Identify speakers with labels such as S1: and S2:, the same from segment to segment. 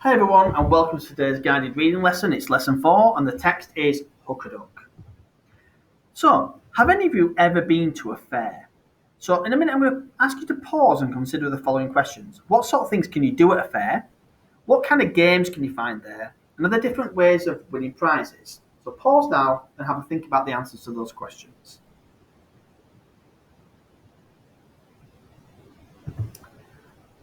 S1: Hi everyone and welcome to today's guided reading lesson. It's lesson 4 and the text is Hook a Duck. So, have any of you ever been to a fair? So in a minute I'm going to ask you to pause and consider the following questions. What sort of things can you do at a fair? What kind of games can you find there? And are there different ways of winning prizes? So pause now and have a think about the answers to those questions.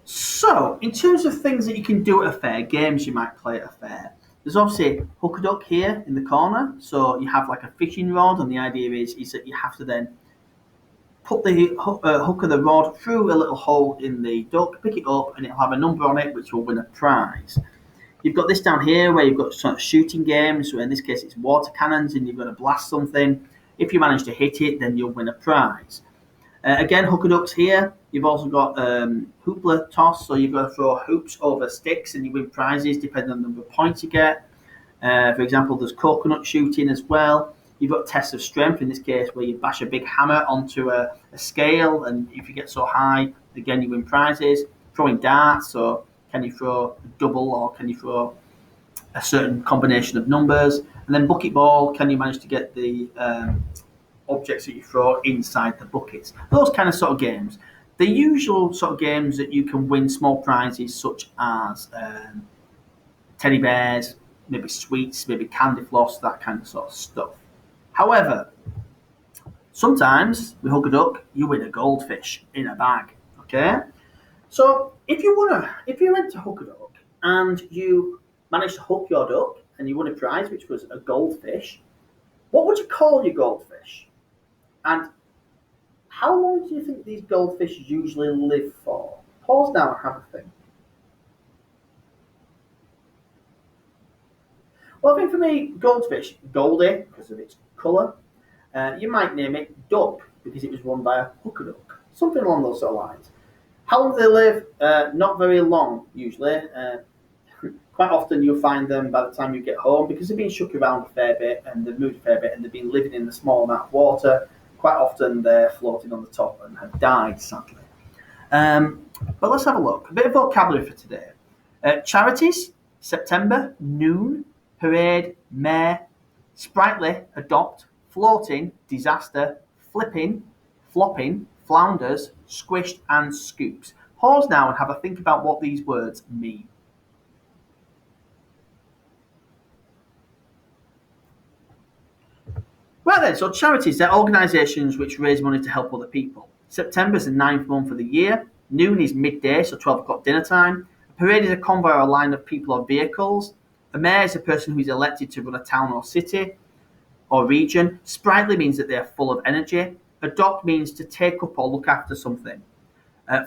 S1: So, in terms of things that you can do at a fair, games you might play at a fair, there's obviously hook a duck here in the corner. So you have like a fishing rod, and the idea is that you have to then put the hook of the rod through a little hole in the duck, pick it up, and it'll have a number on it which will win a prize. You've got this down here where you've got sort of shooting games. So in this case, it's water cannons, and you've got to blast something. If you manage to hit it, then you'll win a prize. Again, hook a ducks here. You've also got hoopla toss, so you've got to throw hoops over sticks and you win prizes depending on the number of points you get. For example, there's coconut shooting as well. You've got tests of strength, in this case, where you bash a big hammer onto a scale, and if you get so high, again, you win prizes. Throwing darts, so can you throw a double or can you throw a certain combination of numbers? And then bucket ball, can you manage to get the objects that you throw inside the buckets? Those kind of sort of games. The usual sort of games that you can win small prizes, such as teddy bears, maybe sweets, maybe candy floss, that kind of sort of stuff. However, sometimes with hook a duck, you win a goldfish in a bag. Okay, so if you went to hook a duck and you managed to hook your duck and you won a prize, which was a goldfish, what would you call your goldfish? And how long do you think these goldfish usually live for? Pause now and have a think. Well, I think for me, goldfish, Goldie, because of its colour. You might name it Duck, because it was run by a hooker duck. Something along those sort of lines. How long do they live? Not very long, usually. Quite often you'll find them by the time you get home, because they've been shook around a fair bit and they've moved a fair bit and they've been living in a small amount of water. Quite often they're floating on the top and have died, sadly. But let's have a look. A bit of vocabulary for today. Charities, September, noon, parade, mare, sprightly, adopt, floating, disaster, flipping, flopping, flounders, squished, and scoops. Pause now and have a think about what these words mean. Right then, so charities, they're organisations which raise money to help other people. September is the 9th month of the year. Noon is midday, so 12 o'clock dinner time. A parade is a convoy or a line of people or vehicles. A mayor is a person who is elected to run a town or city or region. Sprightly means that they are full of energy. Adopt means to take up or look after something.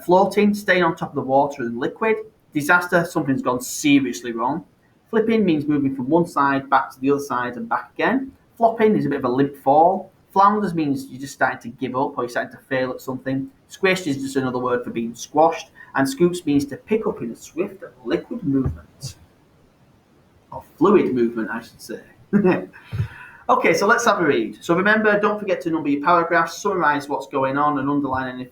S1: Floating, staying on top of the water and liquid. Disaster, something's gone seriously wrong. Flipping means moving from one side back to the other side and back again. Flopping is a bit of a limp fall. Flounders means you're just starting to give up or you're starting to fail at something. Squished is just another word for being squashed. And scoops means to pick up in a swift liquid movement. Or fluid movement, I should say. Okay, so let's have a read. So remember, don't forget to number your paragraphs, summarise what's going on, and underline any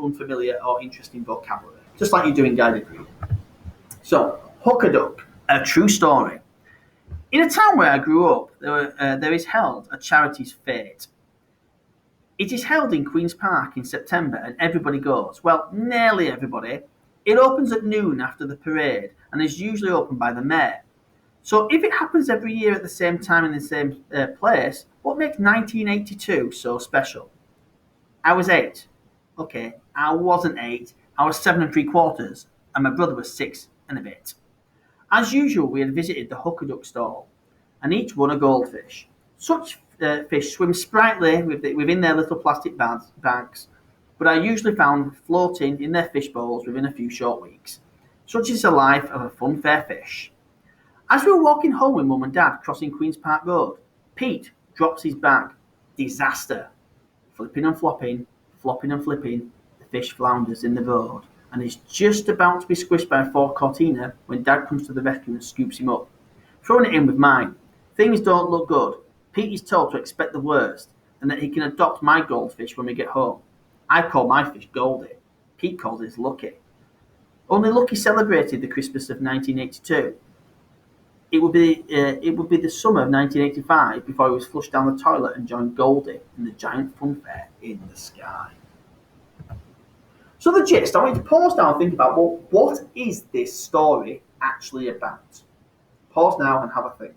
S1: unfamiliar or interesting vocabulary, just like you do in guided reading. So, hook a duck, a true story. In a town where I grew up, there is held a charity's fete. It is held in Queen's Park in September, and everybody goes. Well, nearly everybody. It opens at noon after the parade, and is usually opened by the mayor. So if it happens every year at the same time in the same place, what makes 1982 so special? I was 8. Okay, I wasn't 8. I was 7 3/4, and my brother was 6 and a bit. As usual, we had visited the hook a duck stall, and each won a goldfish. Such fish swim sprightly within their little plastic bags, but are usually found floating in their fish bowls within a few short weeks. Such is the life of a fun fair fish. As we were walking home with Mum and Dad crossing Queen's Park Road, Pete drops his bag. Disaster. Flipping and flopping, flopping and flipping, the fish flounders in the road and is just about to be squished by a Ford Cortina when Dad comes to the rescue and scoops him up. Throwing it in with mine. Things don't look good. Pete is told to expect the worst and that he can adopt my goldfish when we get home. I call my fish Goldie. Pete calls his Lucky. Only Lucky celebrated the Christmas of 1982. It would be the summer of 1985 before he was flushed down the toilet and joined Goldie in the giant funfair in the sky. So the gist, I want you to pause now and think about, well, what is this story actually about? Pause now and have a think.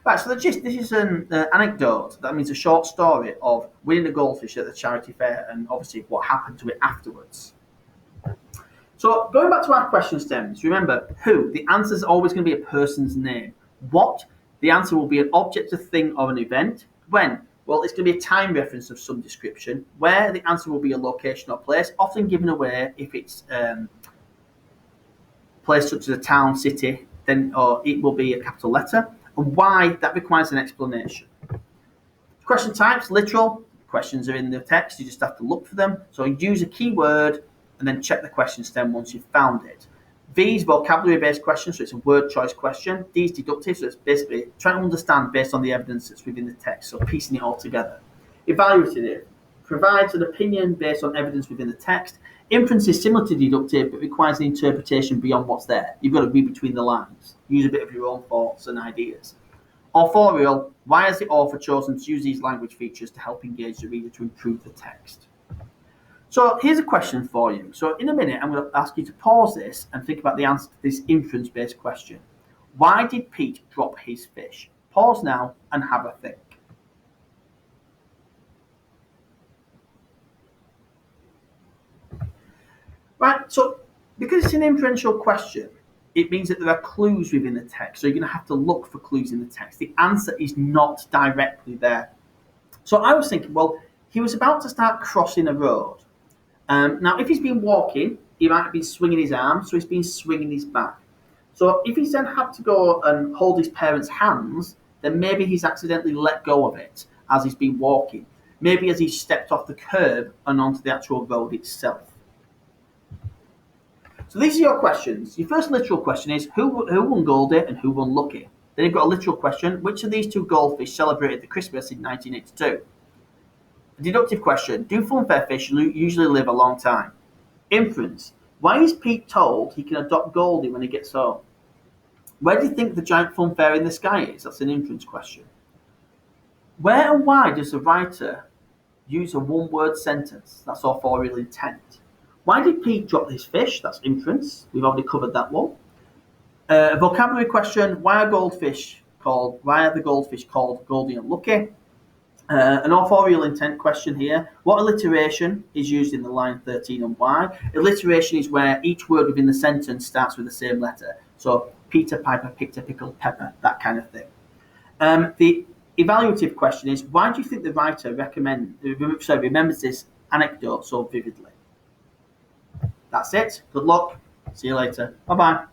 S1: Right, so the gist, this is an anecdote. That means a short story of winning a goldfish at the charity fair and obviously what happened to it afterwards. So going back to our question stems, remember, who? The answer is always going to be a person's name. What? The answer will be an object, a thing, or an event. When? Well, it's going to be a time reference of some description. Where? The answer will be a location or place, often given away if it's a place such as a town, city, then or it will be a capital letter. And why? That requires an explanation. Question types, literal. Questions are in the text, you just have to look for them. So use a keyword and then check the question stem once you've found it. V is vocabulary-based question, so it's a word choice question. D is deductive, so it's basically trying to understand based on the evidence that's within the text, so piecing it all together. Evaluative provides an opinion based on evidence within the text. Inference is similar to deductive, but requires an interpretation beyond what's there. You've got to read between the lines, use a bit of your own thoughts and ideas. Authorial, why has the author chosen to use these language features to help engage the reader to improve the text? So here's a question for you. So in a minute, I'm going to ask you to pause this and think about the answer to this inference-based question. Why did Pete drop his fish? Pause now and have a think. Right, so because it's an inferential question, it means that there are clues within the text. So you're going to have to look for clues in the text. The answer is not directly there. So I was thinking, well, he was about to start crossing a road. Now, if he's been walking, he might have been swinging his arm, so he's been swinging his back. So if he's then had to go and hold his parents' hands, then maybe he's accidentally let go of it as he's been walking. Maybe as he stepped off the curb and onto the actual road itself. So these are your questions. Your first literal question is, who won Goldie and who won Lucky? Then you've got a literal question, which of these two goldfish celebrated the Christmas in 1982? A deductive question, do funfair fish usually live a long time? Inference, why is Pete told he can adopt Goldie when he gets home? Where do you think the giant funfair in the sky is? That's an inference question. Where and why does the writer use a one-word sentence? That's authorial intent. Why did Pete drop his fish? That's inference. We've already covered that one. A vocabulary question, why are the goldfish called Goldie and Lucky? An authorial intent question here. What alliteration is used in the line 13 and why? Alliteration is where each word within the sentence starts with the same letter. So Peter, Piper, picked a pickle, pepper, that kind of thing. The evaluative question is, why do you think the writer remembers this anecdote so vividly? That's it. Good luck. See you later. Bye-bye.